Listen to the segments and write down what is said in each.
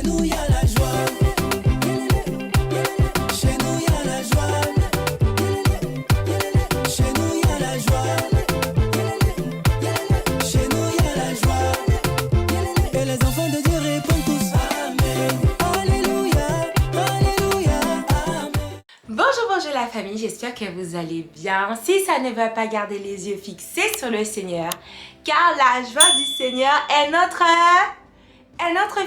nous y a la joie. Chez nous y a la joie. Chez nous y a la joie. Chez nous y a la joie. Et les enfants de Dieu répondent tous Amen. Alléluia, Alléluia, Amen. Bonjour la famille, j'espère que vous allez bien. Si ça ne va pas, garder les yeux fixés sur le Seigneur, car la joie du Seigneur est notre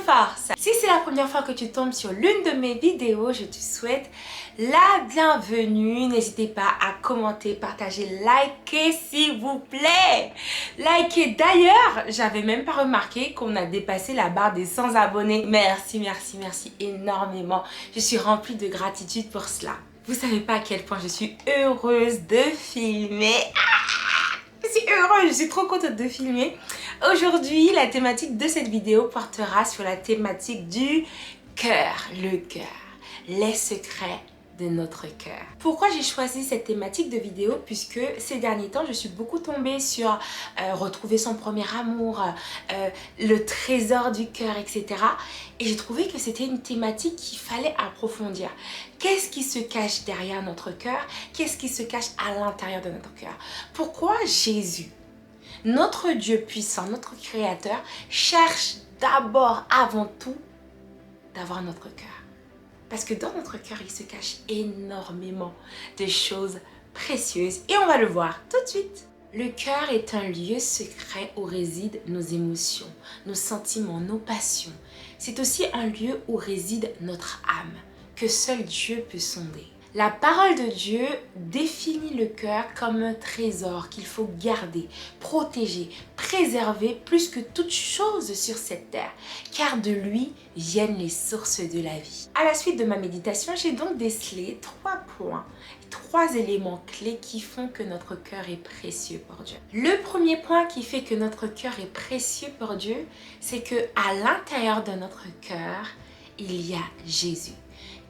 force. Si c'est la première fois que tu tombes sur l'une de mes vidéos, je te souhaite la bienvenue. N'hésitez pas à commenter, partager, liker s'il vous plaît. Liker. D'ailleurs, j'avais même pas remarqué qu'on a dépassé la barre des 100 abonnés. Merci, merci, merci énormément. Je suis remplie de gratitude pour cela. Vous savez pas à quel point je suis heureuse de filmer. Je suis heureuse, je suis trop contente de filmer. Aujourd'hui, la thématique de cette vidéo portera sur la thématique du cœur. Le cœur, les secrets de notre cœur. Pourquoi j'ai choisi cette thématique de vidéo? Puisque ces derniers temps, je suis beaucoup tombée sur retrouver son premier amour, le trésor du cœur, etc. Et j'ai trouvé que c'était une thématique qu'il fallait approfondir. Qu'est-ce qui se cache derrière notre cœur? Qu'est-ce qui se cache à l'intérieur de notre cœur? Pourquoi Jésus, notre Dieu puissant, notre Créateur, cherche d'abord, avant tout, d'avoir notre cœur? Parce que dans notre cœur, il se cache énormément de choses précieuses. Et on va le voir tout de suite. Le cœur est un lieu secret où résident nos émotions, nos sentiments, nos passions. C'est aussi un lieu où réside notre âme, que seul Dieu peut sonder. La parole de Dieu définit le cœur comme un trésor qu'il faut garder, protéger, préserver plus que toute chose sur cette terre, car de lui viennent les sources de la vie. À la suite de ma méditation, j'ai donc décelé 3 points, 3 éléments clés qui font que notre cœur est précieux pour Dieu. Le premier point qui fait que notre cœur est précieux pour Dieu, c'est que à l'intérieur de notre cœur, il y a Jésus.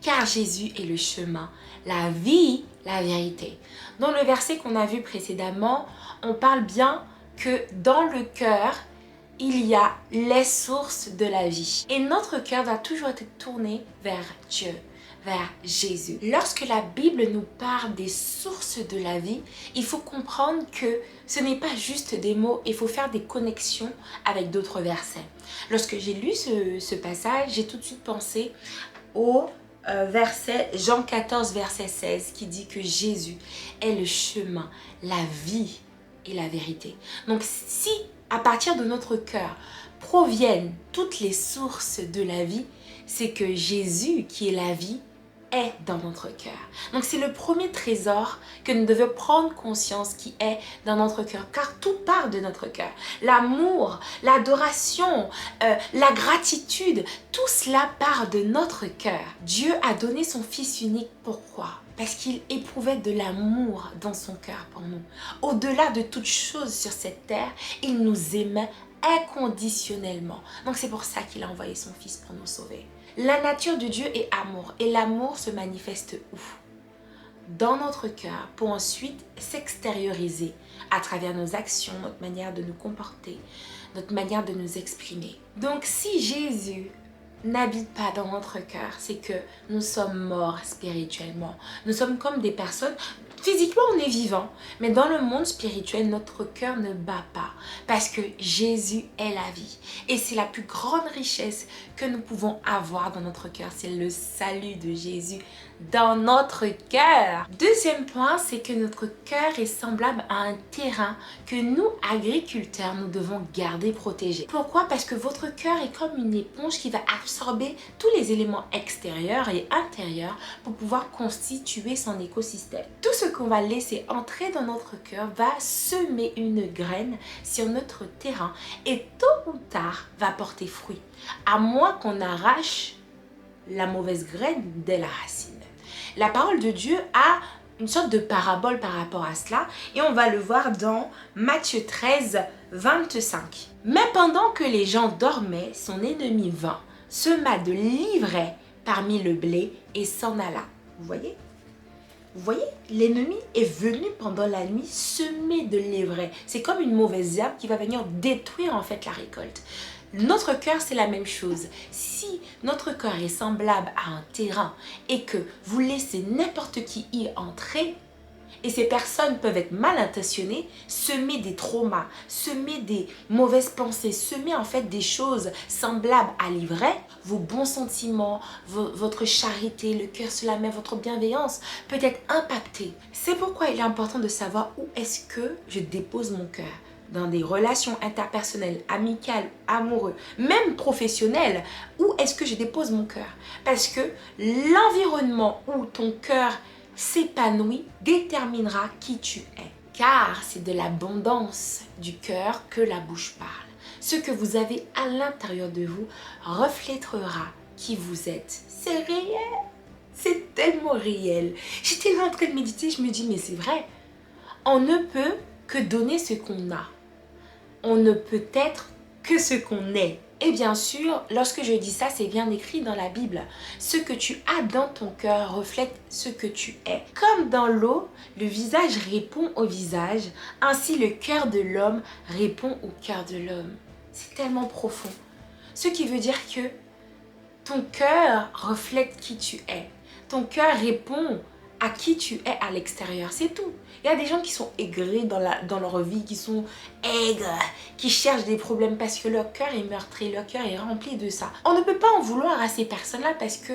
Car Jésus est le chemin, la vie, la vérité. Dans le verset qu'on a vu précédemment, on parle bien que dans le cœur, il y a les sources de la vie. Et notre cœur doit toujours être tourné vers Dieu, vers Jésus. Lorsque la Bible nous parle des sources de la vie, il faut comprendre que ce n'est pas juste des mots, il faut faire des connexions avec d'autres versets. Lorsque j'ai lu ce passage, j'ai tout de suite pensé au verset Jean 14 verset 16 qui dit que Jésus est le chemin, la vie et la vérité. Donc si à partir de notre cœur proviennent toutes les sources de la vie, c'est que Jésus qui est la vie est dans notre cœur. Donc c'est le premier trésor que nous devons prendre conscience qui est dans notre cœur, car tout part de notre cœur. L'amour, l'adoration, la gratitude, tout cela part de notre cœur. Dieu a donné son Fils unique. Pourquoi? Parce qu'il éprouvait de l'amour dans son cœur pour nous. Au-delà de toute chose sur cette terre, il nous aimait inconditionnellement. Donc c'est pour ça qu'il a envoyé son Fils pour nous sauver. La nature de Dieu est amour et l'amour se manifeste où? Dans notre cœur pour ensuite s'extérioriser à travers nos actions, notre manière de nous comporter, notre manière de nous exprimer. Donc si Jésus n'habite pas dans notre cœur, c'est que nous sommes morts spirituellement. Nous sommes comme des personnes, physiquement on est vivant, mais dans le monde spirituel, notre cœur ne bat pas parce que Jésus est la vie. Et c'est la plus grande richesse que nous pouvons avoir dans notre cœur, c'est le salut de Jésus dans notre cœur. Deuxième point, c'est que notre cœur est semblable à un terrain que nous, agriculteurs, nous devons garder protégé. Pourquoi? Parce que votre cœur est comme une éponge qui va absorber tous les éléments extérieurs et intérieurs pour pouvoir constituer son écosystème. Tout ce qu'on va laisser entrer dans notre cœur va semer une graine sur notre terrain et tôt ou tard va porter fruit, à moins qu'on arrache la mauvaise graine dès la racine. La parole de Dieu a une sorte de parabole par rapport à cela et on va le voir dans Matthieu 13, 25. Mais pendant que les gens dormaient, son ennemi vint, sema de l'ivraie parmi le blé et s'en alla. Vous voyez? Vous voyez, l'ennemi est venu pendant la nuit semer de l'ivraie. C'est comme une mauvaise herbe qui va venir détruire en fait la récolte. Notre cœur, c'est la même chose. Si notre cœur est semblable à un terrain et que vous laissez n'importe qui y entrer, et ces personnes peuvent être mal intentionnées, semer des traumas, semer des mauvaises pensées, semer en fait des choses semblables à l'ivraie, vos bons sentiments, votre charité, le cœur sur la main, votre bienveillance peut être impacté. C'est pourquoi il est important de savoir où est-ce que je dépose mon cœur. Dans des relations interpersonnelles, amicales, amoureuses, même professionnelles, où est-ce que je dépose mon cœur? Parce que l'environnement où ton cœur s'épanouit déterminera qui tu es. Car c'est de l'abondance du cœur que la bouche parle. Ce que vous avez à l'intérieur de vous reflètera qui vous êtes. C'est réel. C'est tellement réel. J'étais là en train de méditer, je me dis mais c'est vrai. On ne peut que donner ce qu'on a. On ne peut être que ce qu'on est. Et bien sûr, lorsque je dis ça, c'est bien écrit dans la Bible. Ce que tu as dans ton cœur reflète ce que tu es. Comme dans l'eau, le visage répond au visage, ainsi le cœur de l'homme répond au cœur de l'homme. C'est tellement profond. Ce qui veut dire que ton cœur reflète qui tu es. Ton cœur répond à qui tu es à l'extérieur, c'est tout. Il y a des gens qui sont aigris dans leur vie, qui sont aigres, qui cherchent des problèmes parce que leur cœur est meurtri, leur cœur est rempli de ça. On ne peut pas en vouloir à ces personnes-là parce que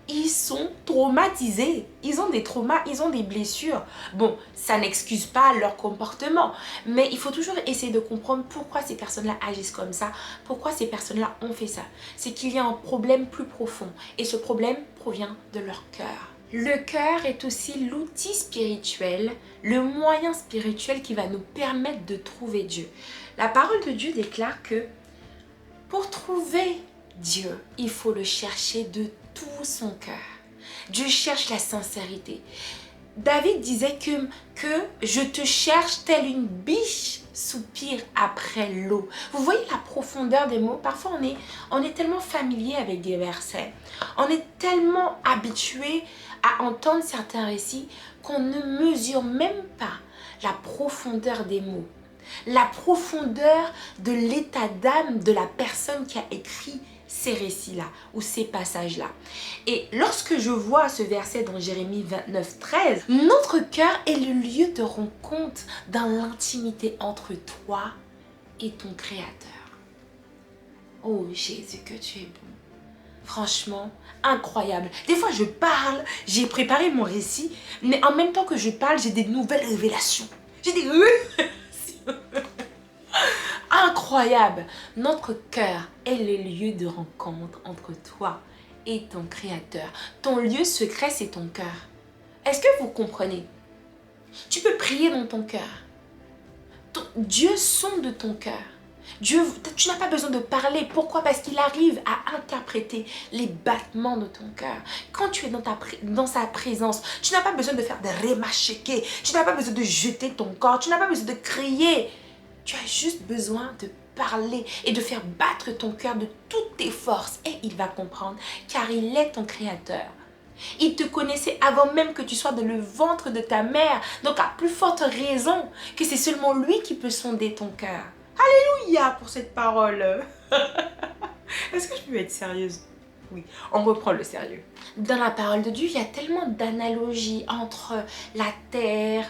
ils sont traumatisés. Ils ont des traumas, ils ont des blessures. Bon, ça n'excuse pas leur comportement, mais il faut toujours essayer de comprendre pourquoi ces personnes-là agissent comme ça, pourquoi ces personnes-là ont fait ça. C'est qu'il y a un problème plus profond et ce problème provient de leur cœur. Le cœur est aussi l'outil spirituel, le moyen spirituel qui va nous permettre de trouver Dieu. La parole de Dieu déclare que pour trouver Dieu, il faut le chercher de tout son cœur. Dieu cherche la sincérité. David disait que je te cherche telle une biche soupire après l'eau. Vous voyez la profondeur des mots? Parfois on est tellement familier avec des versets. On est tellement habitué à entendre certains récits qu'on ne mesure même pas la profondeur des mots. La profondeur de l'état d'âme de la personne qui a écrit ces récits-là ou ces passages-là. Et lorsque je vois ce verset dans Jérémie 29, 13, notre cœur est le lieu de rencontre dans l'intimité entre toi et ton Créateur. Oh Jésus, que tu es bon. Franchement, incroyable. Des fois, je parle, j'ai préparé mon récit, mais en même temps que je parle, j'ai des nouvelles révélations. J'ai des révélations. Incroyable. Notre cœur est le lieu de rencontre entre toi et ton Créateur. Ton lieu secret, c'est ton cœur. Est-ce que vous comprenez? Tu peux prier dans ton cœur. Dieu sonde ton cœur. Dieu, tu n'as pas besoin de parler. Pourquoi? Parce qu'il arrive à interpréter les battements de ton cœur. Quand tu es dans sa présence, tu n'as pas besoin de faire des remachekés. Tu n'as pas besoin de jeter ton corps. Tu n'as pas besoin de crier. Tu as juste besoin de parler et de faire battre ton cœur de toutes tes forces. Et il va comprendre car il est ton Créateur. Il te connaissait avant même que tu sois dans le ventre de ta mère. Donc à plus forte raison que c'est seulement lui qui peut sonder ton cœur. Alléluia pour cette parole. Est-ce que je peux être sérieuse? Oui, on reprend le sérieux. Dans la parole de Dieu, il y a tellement d'analogies entre la terre,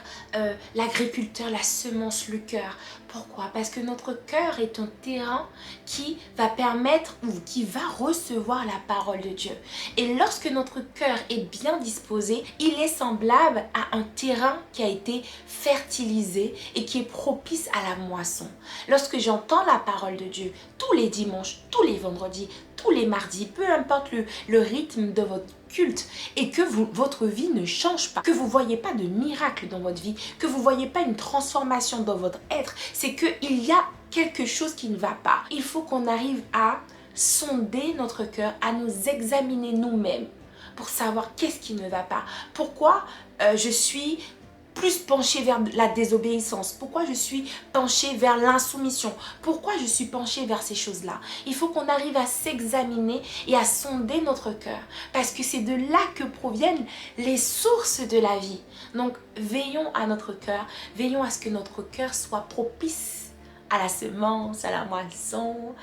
l'agriculteur, la semence, le cœur. Pourquoi? Parce que notre cœur est un terrain qui va permettre ou qui va recevoir la parole de Dieu. Et lorsque notre cœur est bien disposé, il est semblable à un terrain qui a été fertilisé et qui est propice à la moisson. Lorsque j'entends la parole de Dieu tous les dimanches, tous les vendredis, tous les mardis, peu importe le rythme de votre culte et que votre vie ne change pas, que vous ne voyez pas de miracle dans votre vie, que vous ne voyez pas une transformation dans votre être, c'est qu'il y a quelque chose qui ne va pas. Il faut qu'on arrive à sonder notre cœur, à nous examiner nous-mêmes pour savoir qu'est-ce qui ne va pas. Pourquoi je suis plus penchée vers la désobéissance? Pourquoi je suis penchée vers l'insoumission? Pourquoi je suis penchée vers ces choses-là? Il faut qu'on arrive à s'examiner et à sonder notre cœur. Parce que c'est de là que proviennent les sources de la vie. Donc, veillons à notre cœur. Veillons à ce que notre cœur soit propice à la semence, à la moisson,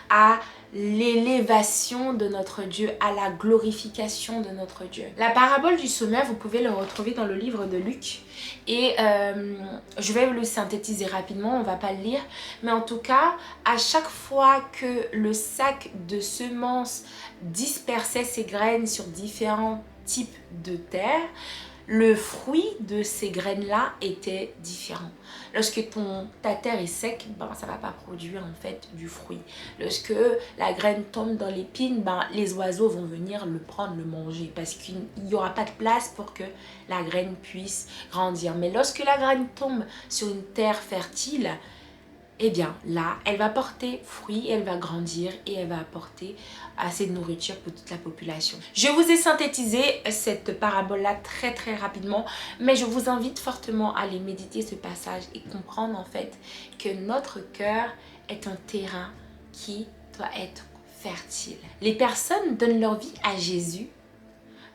à l'élévation de notre Dieu, à la glorification de notre Dieu. La parabole du semeur, vous pouvez le retrouver dans le livre de Luc. Et je vais le synthétiser rapidement, on ne va pas le lire. Mais en tout cas, à chaque fois que le sac de semences dispersait ses graines sur différents types de terre, le fruit de ces graines-là était différent. Lorsque ta terre est sec, ça ne va pas produire en fait du fruit. Lorsque la graine tombe dans l'épine, les oiseaux vont venir le prendre, le manger parce qu'il n'y aura pas de place pour que la graine puisse grandir. Mais lorsque la graine tombe sur une terre fertile, eh bien là, elle va porter fruit, elle va grandir et elle va apporter assez de nourriture pour toute la population. Je vous ai synthétisé cette parabole-là très très rapidement, mais je vous invite fortement à aller méditer ce passage et comprendre en fait que notre cœur est un terrain qui doit être fertile. Les personnes donnent leur vie à Jésus,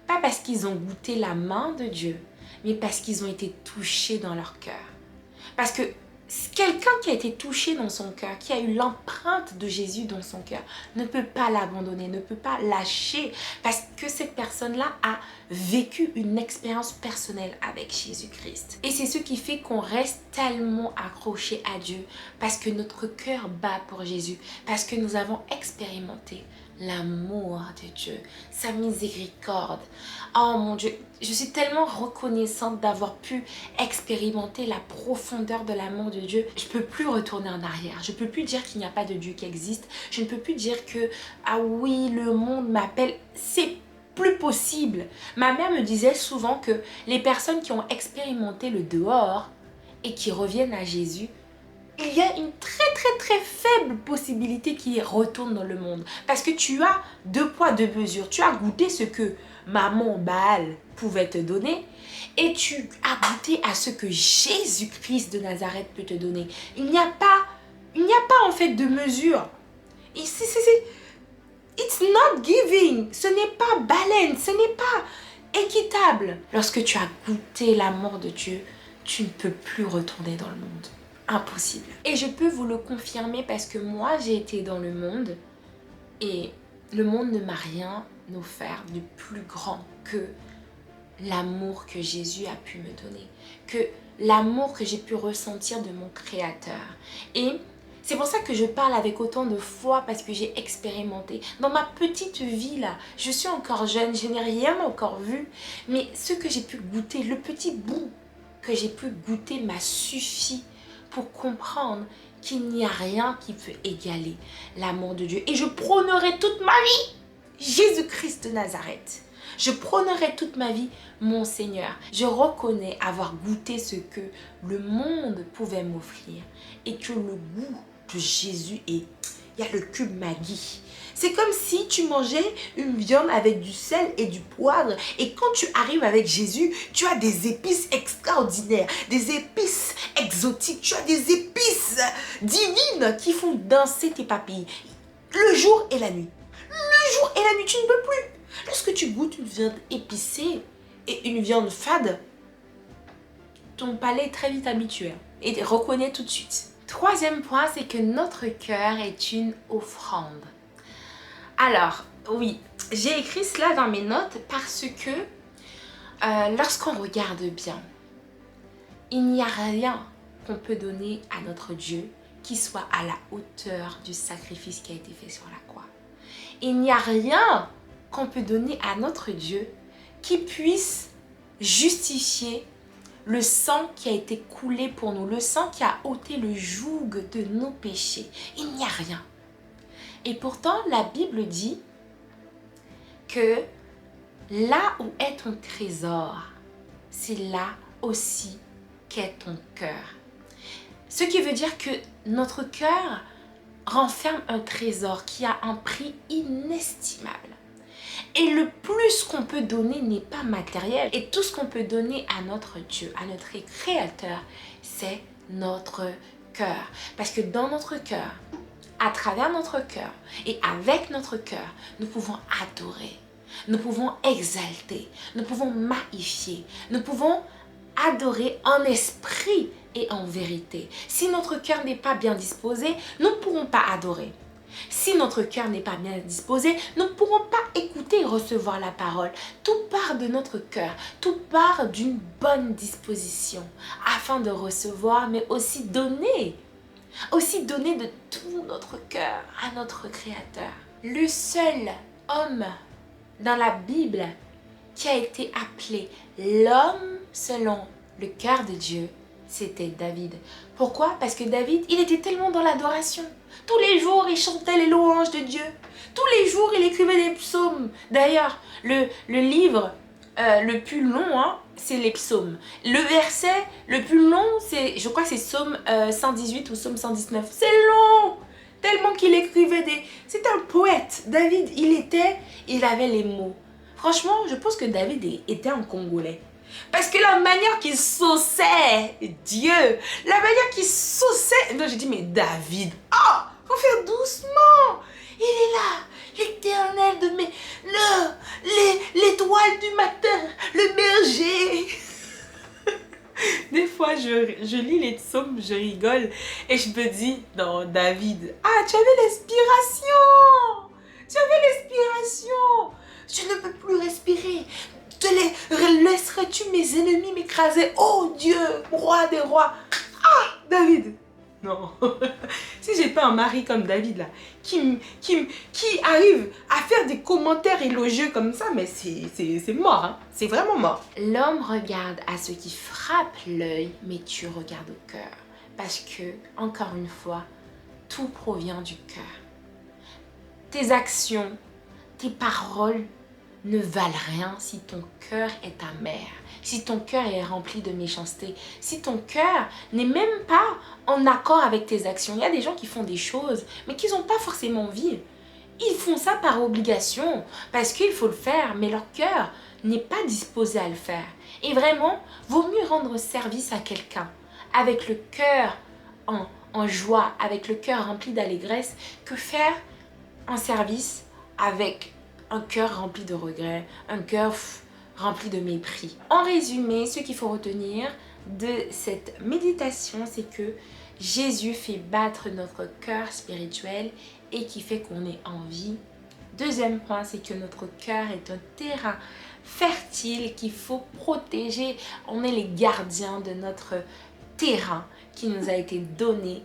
pas parce qu'ils ont goûté la main de Dieu, mais parce qu'ils ont été touchés dans leur cœur. Parce que quelqu'un qui a été touché dans son cœur, qui a eu l'empreinte de Jésus dans son cœur, ne peut pas l'abandonner, ne peut pas lâcher parce que cette personne-là a vécu une expérience personnelle avec Jésus-Christ. Et c'est ce qui fait qu'on reste tellement accroché à Dieu parce que notre cœur bat pour Jésus, parce que nous avons expérimenté l'amour de Dieu, sa miséricorde. Oh mon Dieu, je suis tellement reconnaissante d'avoir pu expérimenter la profondeur de l'amour de Dieu. Je ne peux plus retourner en arrière. Je ne peux plus dire qu'il n'y a pas de Dieu qui existe. Je ne peux plus dire que, ah oui, le monde m'appelle. C'est plus possible. Ma mère me disait souvent que les personnes qui ont expérimenté le dehors et qui reviennent à Jésus, il y a une très faible possibilité qu'ils retournent dans le monde. Parce que tu as 2 poids 2 mesures. Tu as goûté ce que maman Baal pouvait te donner et tu as goûté à ce que Jésus-Christ de Nazareth peut te donner. Il n'y a pas en fait de mesure. It's not giving. Ce n'est pas balance. Ce n'est pas équitable. Lorsque tu as goûté l'amour de Dieu, tu ne peux plus retourner dans le monde. Impossible. Et je peux vous le confirmer parce que moi j'ai été dans le monde et le monde ne m'a rien offert de plus grand que l'amour que Jésus a pu me donner, que l'amour que j'ai pu ressentir de mon Créateur. Et c'est pour ça que je parle avec autant de foi parce que j'ai expérimenté. Dans ma petite vie là, je suis encore jeune, je n'ai rien encore vu, mais ce que j'ai pu goûter, le petit bout que j'ai pu goûter m'a suffi pour comprendre qu'il n'y a rien qui peut égaler l'amour de Dieu. Et je prônerai toute ma vie Jésus-Christ de Nazareth. Je prônerai toute ma vie mon Seigneur. Je reconnais avoir goûté ce que le monde pouvait m'offrir et que le goût de Jésus est... Il y a le cube Maggi. C'est comme si tu mangeais une viande avec du sel et du poivre. Et quand tu arrives avec Jésus, tu as des épices extraordinaires, des épices exotiques. Tu as des épices divines qui font danser tes papilles. Le jour et la nuit. Le jour et la nuit, tu ne peux plus. Lorsque tu goûtes une viande épicée et une viande fade, ton palais est très vite habitué et reconnaît tout de suite. Troisième point, c'est que notre cœur est une offrande. Alors, oui, j'ai écrit cela dans mes notes parce que lorsqu'on regarde bien, il n'y a rien qu'on peut donner à notre Dieu qui soit à la hauteur du sacrifice qui a été fait sur la croix. Il n'y a rien qu'on peut donner à notre Dieu qui puisse justifier le sang qui a été coulé pour nous, le sang qui a ôté le joug de nos péchés. Il n'y a rien. Et pourtant, la Bible dit que là où est ton trésor, c'est là aussi qu'est ton cœur. Ce qui veut dire que notre cœur renferme un trésor qui a un prix inestimable. Et le plus qu'on peut donner n'est pas matériel. Et tout ce qu'on peut donner à notre Dieu, à notre Créateur, c'est notre cœur. Parce que dans notre cœur, à travers notre cœur et avec notre cœur, nous pouvons adorer, nous pouvons exalter, nous pouvons magnifier, nous pouvons adorer en esprit et en vérité. Si notre cœur n'est pas bien disposé, nous ne pourrons pas adorer. Si notre cœur n'est pas bien disposé, nous ne pourrons pas écouter et recevoir la parole. Tout part de notre cœur, tout part d'une bonne disposition afin de recevoir, mais aussi donner de tout notre cœur à notre Créateur. Le seul homme dans la Bible qui a été appelé l'homme selon le cœur de Dieu, c'était David. Pourquoi? Parce que David, il était tellement dans l'adoration. Tous les jours, il chantait les louanges de Dieu. Tous les jours, il écrivait des psaumes. D'ailleurs, le livre le plus long, c'est les psaumes. Le verset le plus long, je crois que c'est psaume 118 ou psaume 119. C'est long! Tellement qu'il écrivait des... C'était un poète. David, il avait les mots. Franchement, je pense que David était un Congolais. Parce que la manière qu'il sauçait Dieu, la manière qu'il sauçait... Non, j'ai dit, mais David, faut faire doucement. Il est là, l'éternel de mes... L'étoile du matin, le berger. Des fois, je lis les psaumes, je rigole et je me dis, non, David, tu avais l'inspiration. Tu avais l'inspiration. Je ne peux plus respirer. Laisserais-tu mes ennemis m'écraser? Oh Dieu, roi des rois. David. Non. Si j'ai pas un mari comme David là, qui arrive à faire des commentaires élogieux comme ça, mais c'est mort, c'est vraiment mort. L'homme regarde à ce qui frappe l'œil, mais tu regardes au cœur. Parce que, encore une fois, tout provient du cœur. Tes actions, tes paroles ne valent rien si ton cœur est amer, si ton cœur est rempli de méchanceté, si ton cœur n'est même pas en accord avec tes actions. Il y a des gens qui font des choses, mais qui n'ont pas forcément envie. Ils font ça par obligation, parce qu'il faut le faire, mais leur cœur n'est pas disposé à le faire. Et vraiment, vaut mieux rendre service à quelqu'un avec le cœur en joie, avec le cœur rempli d'allégresse, que faire un service avec un cœur rempli de regrets, un cœur rempli de mépris. En résumé, ce qu'il faut retenir de cette méditation, c'est que Jésus fait battre notre cœur spirituel et qui fait qu'on est en vie. Deuxième point, c'est que notre cœur est un terrain fertile qu'il faut protéger. On est les gardiens de notre terrain qui nous a été donné.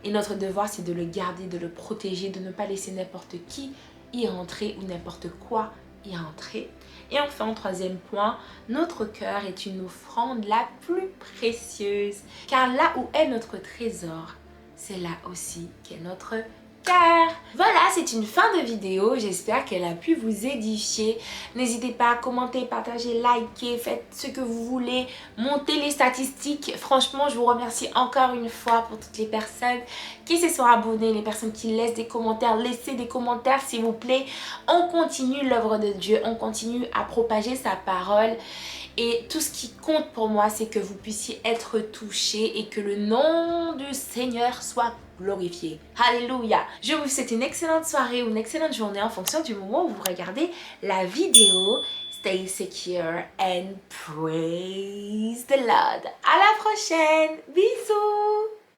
Et notre devoir, c'est de le garder, de le protéger, de ne pas laisser n'importe qui y rentrer ou n'importe quoi y rentrer. Et enfin, troisième point, notre cœur est une offrande la plus précieuse. Car là où est notre trésor, c'est là aussi qu'est notre cœur. Voilà, c'est une fin de vidéo. J'espère qu'elle a pu vous édifier. N'hésitez pas à commenter, partager, liker, faites ce que vous voulez. Montez les statistiques. Franchement, je vous remercie encore une fois pour toutes les personnes qui se sont abonnées, les personnes qui laissent des commentaires. Laissez des commentaires, s'il vous plaît. On continue l'œuvre de Dieu. On continue à propager sa parole. Et tout ce qui compte pour moi, c'est que vous puissiez être touchés et que le nom du Seigneur soit glorifié. Alléluia. Je vous souhaite une excellente soirée ou une excellente journée en fonction du moment où vous regardez la vidéo. Stay secure and praise the Lord. À la prochaine. Bisous.